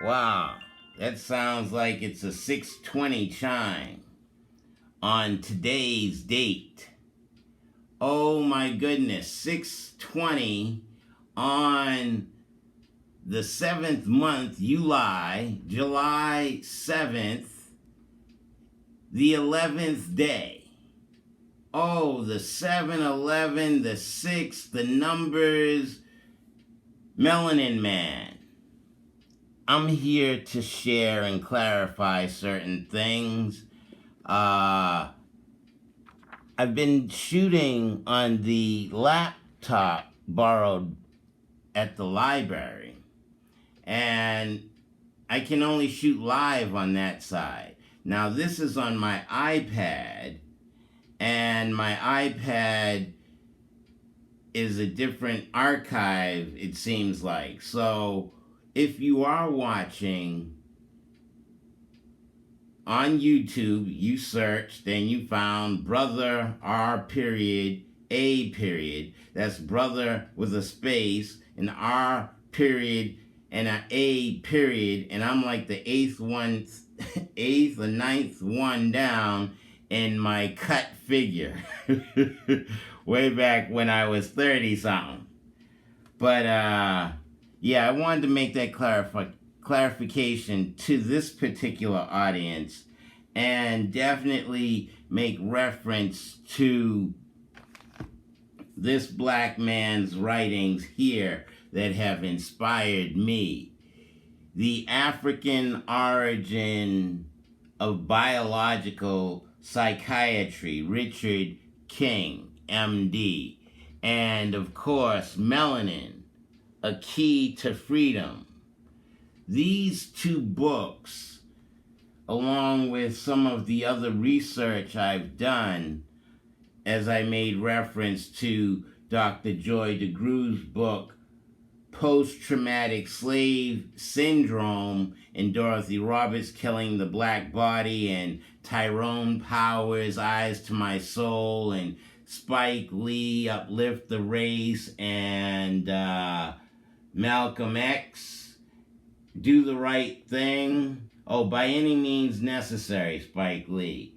Wow, that sounds like it's a 6:20 chime on today's date. Oh my goodness, 6:20 on the 7th month, July 7th, the 11th day. Oh, the 7-11, the 6, the numbers, Melanin Man. I'm here to share and clarify certain things. I've been shooting on the laptop borrowed at the library, and I can only shoot live on that side. Now, this is on my iPad, and my iPad is a different archive, it seems like. So, if you are watching on YouTube, you searched and you found Brother R period A period. That's brother with a space, an R period, and an A period. And I'm like the eighth or ninth one down in my cut figure. Way back when I was 30 something. But yeah, I wanted to make that clarification to this particular audience, and definitely make reference to this black man's writings here that have inspired me. The African origin of biological psychiatry, Richard King, MD, and of course, Melanin, A Key to Freedom. These two books, along with some of the other research I've done, as I made reference to Dr. Joy DeGruy's book, Post-Traumatic Slave Syndrome, and Dorothy Roberts' Killing the Black Body, and Tyrone Power's Eyes to My Soul, and Spike Lee, Uplift the Race, and Malcolm X, Do the Right Thing. Oh, By Any Means Necessary, Spike Lee.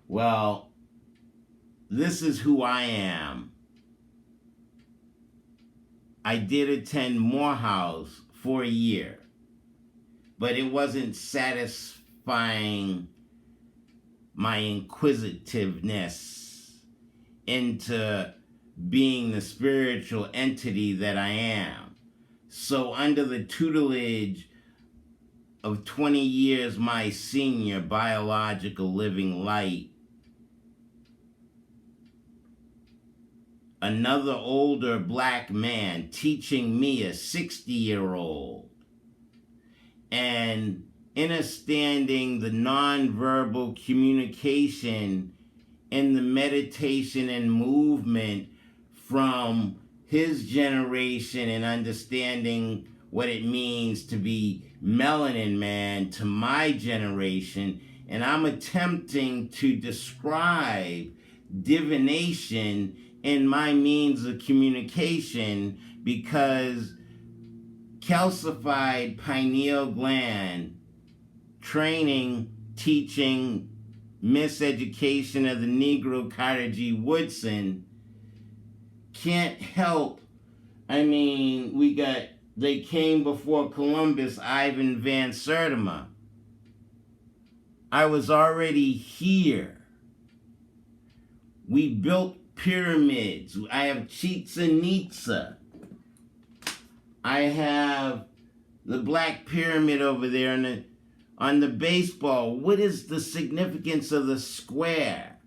Well, this is who I am. I did attend Morehouse for a year, but it wasn't satisfying my inquisitiveness into being the spiritual entity that I am. So under the tutelage of 20 years my senior biological living light, another older black man teaching me, a 60-year-old, and understanding the nonverbal communication in the meditation and movement from his generation, and understanding what it means to be Melanin Man to my generation. And I'm attempting to describe divination in my means of communication, because calcified pineal gland training, teaching, miseducation of the Negro Carter G. Woodson can't help. I mean, they came before Columbus, Ivan Van Sertima. I was already here. We built pyramids. I have Chichen Itza. I have the Black Pyramid over there on the baseball. What is the significance of the square?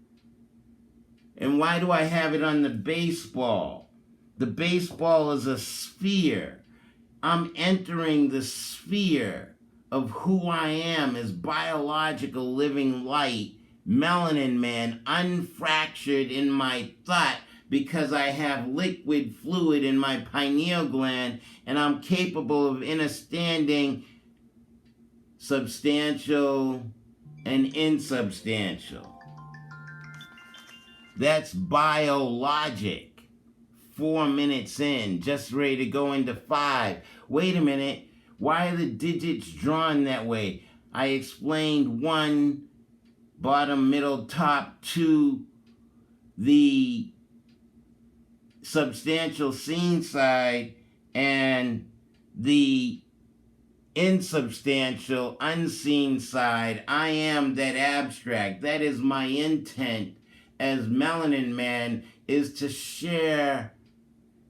And why do I have it on the baseball? The baseball is a sphere. I'm entering the sphere of who I am as biological living light, Melanin Man, unfractured in my thought, because I have liquid fluid in my pineal gland, and I'm capable of understanding substantial and insubstantial. That's Biologic. 4 minutes in, just ready to go into 5. Wait a minute. Why are the digits drawn that way? I explained 1, bottom, middle, top, 2, the substantial seen side, and the insubstantial unseen side. I am that abstract. That is my intent as Melanin Man, is to share.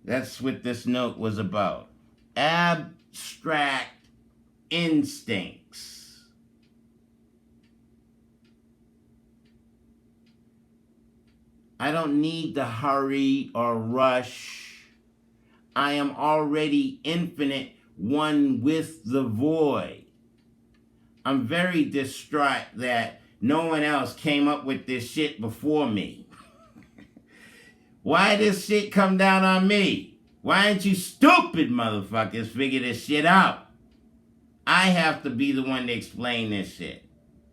That's what this note was about. Abstract instincts. I don't need to hurry or rush. I am already infinite, one with the void. I'm very distraught that no one else came up with this shit before me. Why this shit come down on me? Why ain't you stupid motherfuckers figure this shit out? I have to be the one to explain this shit.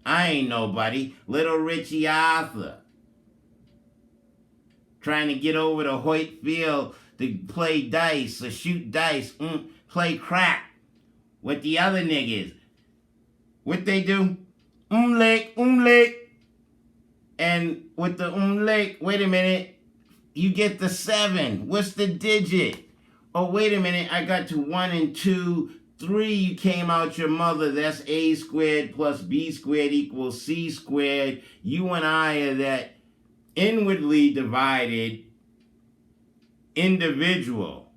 I ain't nobody. Little Richie Arthur. Trying to get over to Hoyt Field to play dice or shoot dice. Play crack with the other niggas. What they do? Umlik. And with the umlik, wait a minute. You get the 7. What's the digit? Oh, wait a minute. I got to 1 and 2. 3, you came out your mother. That's A squared plus B squared equals C squared. You and I are that inwardly divided individual.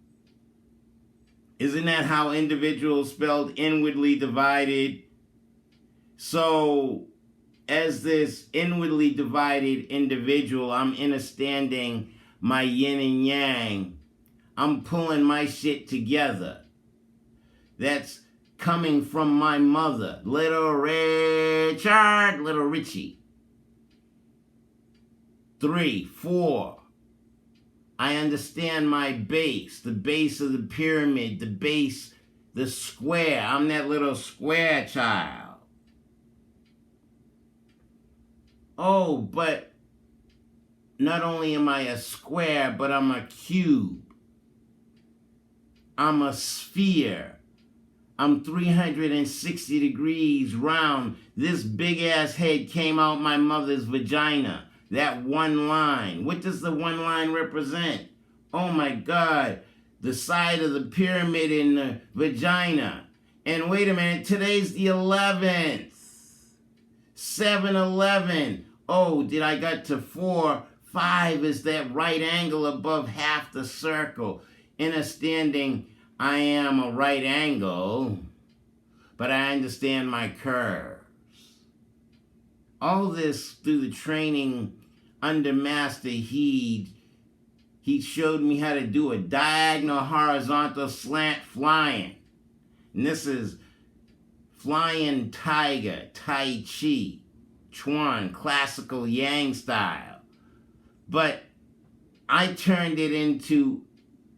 Isn't that how individual spelled inwardly divided? So, as this inwardly divided individual, I'm understanding my yin and yang. I'm pulling my shit together. That's coming from my mother, little Richard, little Richie. 3, 4. I understand my base, the base of the pyramid, the base, the square. I'm that little square child. Oh, but not only am I a square, but I'm a cube. I'm a sphere. I'm 360 degrees round. This big ass head came out my mother's vagina. That one line. What does the one line represent? Oh my God. The side of the pyramid in the vagina. And wait a minute, today's the 11th. 7-11. Oh, did I got to 4? 5 is that right angle above half the circle. Understanding I am a right angle, but I understand my curves. All this through the training under Master He showed me how to do a diagonal, horizontal, slant flying. And this is flying tiger, Tai Chi, Chuan, classical Yang style. But I turned it into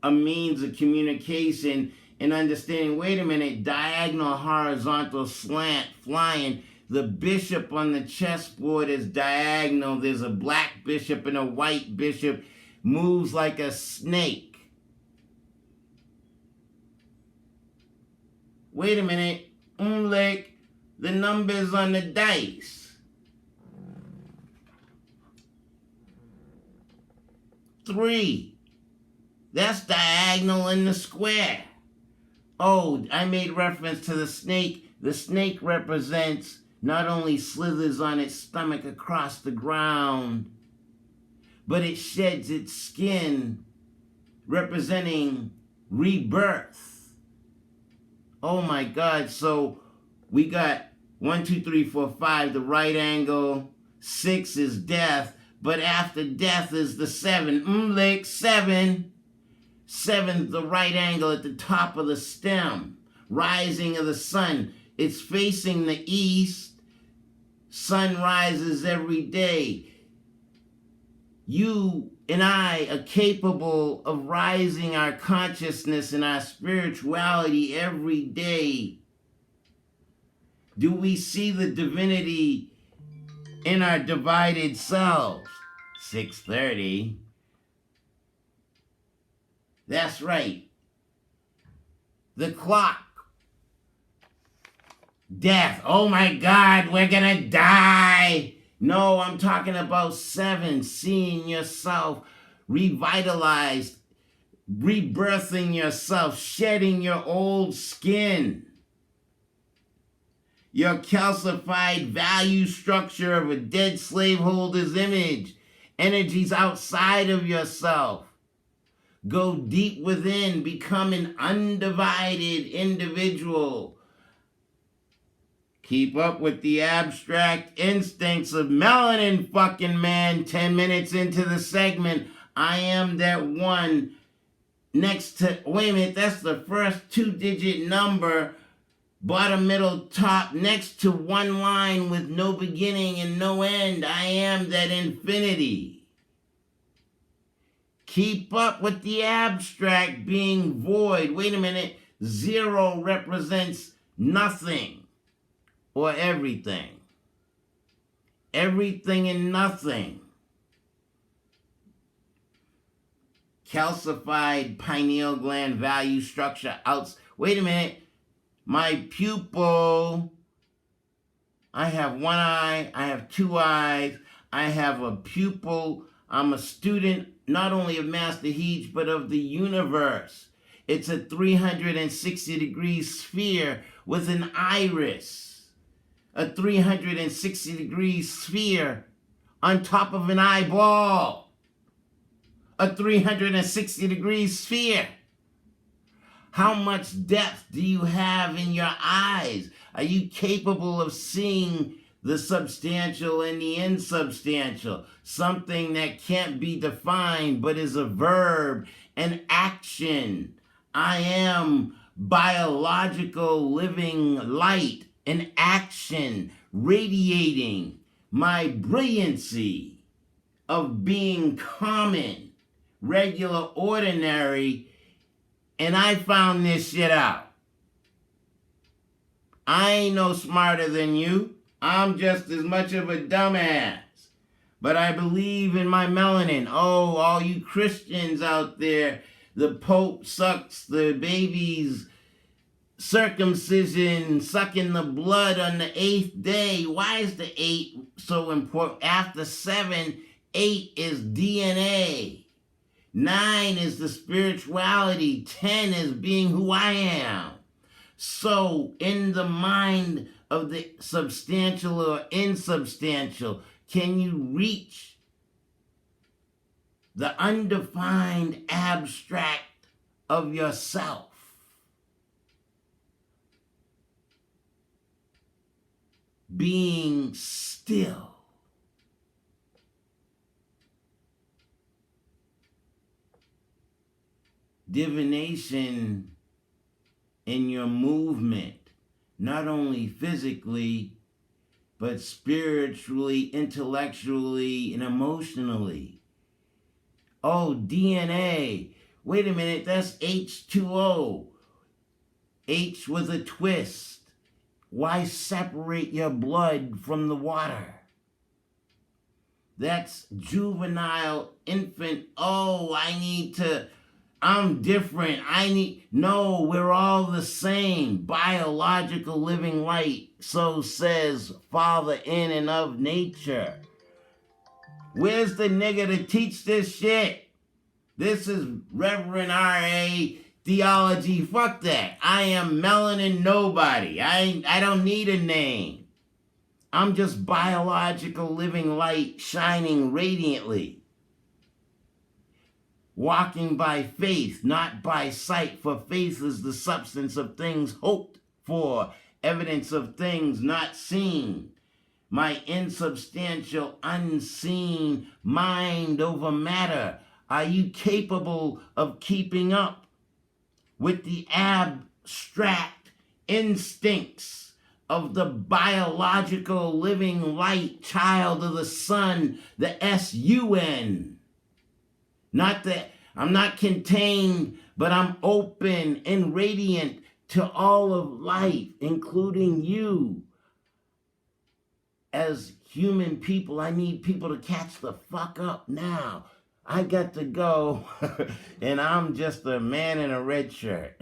a means of communication and understanding, wait a minute, diagonal, horizontal, slant, flying. The bishop on the chessboard is diagonal. There's a black bishop and a white bishop. Moves like a snake. Wait a minute. Like the numbers on the dice. 3. That's diagonal in the square. Oh, I made reference to the snake. The snake represents not only slithers on its stomach across the ground, but it sheds its skin, representing rebirth. Oh my God. So we got 1, 2, 3, 4, 5, the right angle. 6 is death. But after death is the 7. Like 7. 7's the right angle at the top of the stem. Rising of the sun. It's facing the east. Sun rises every day. You and I are capable of rising our consciousness and our spirituality every day. Do we see the divinity in our divided selves? 6:30. That's right. The clock Death. Oh my God, we're gonna die. No, I'm talking about 7, seeing yourself revitalized, rebirthing yourself, shedding your old skin. Your calcified value structure of a dead slaveholder's image. Energies outside of yourself. Go deep within, become an undivided individual. Keep up with the abstract instincts of Melanin fucking Man. 10 minutes into the segment, I am that one next to, wait a minute, that's the first 2-digit number, bottom, middle, top, next to one line with no beginning and no end. I am that infinity. Keep up with the abstract being void. Wait a minute. 0 represents nothing or everything. Everything and nothing. Calcified pineal gland value structure outs. Wait a minute. My pupil. I have one eye. I have 2 eyes. I have a pupil. I'm a student not only of Master Heech, but of the universe. It's a 360-degree sphere with an iris. A 360-degree sphere on top of an eyeball. A 360-degree sphere. How much depth do you have in your eyes? Are you capable of seeing the substantial and the insubstantial? Something that can't be defined but is a verb, an action. I am biological living light, an action radiating my brilliancy of being common, regular, ordinary, and I found this shit out. I ain't no smarter than you. I'm just as much of a dumbass. But I believe in my melanin. Oh, all you Christians out there, the Pope sucks the baby's circumcision, sucking the blood on the 8th day. Why is the 8 so important? After 7, 8 is DNA. 9 is the spirituality. 10 is being who I am. So in the mind of the substantial or insubstantial, can you reach the undefined abstract of yourself? Being still. Divination in your movement, not only physically, but spiritually, intellectually, and emotionally. Oh, DNA. Wait a minute, that's H2O. H with a twist. Why separate your blood from the water? That's juvenile, infant. Oh, I'm different. No, we're all the same. Biological living light. So says Father in and of nature. Where's the nigga to teach this shit? This is Reverend R.A. Theology. Fuck that. I am Melanin Nobody. I don't need a name. I'm just biological living light shining radiantly. Walking by faith, not by sight, for faith is the substance of things hoped for, evidence of things not seen. My insubstantial, unseen mind over matter. Are you capable of keeping up with the abstract instincts of the biological living light, child of the sun, the S-U-N? Not that I'm not contained, but I'm open and radiant to all of life, including you. As human people, I need people to catch the fuck up now. I got to go, and I'm just a man in a red shirt.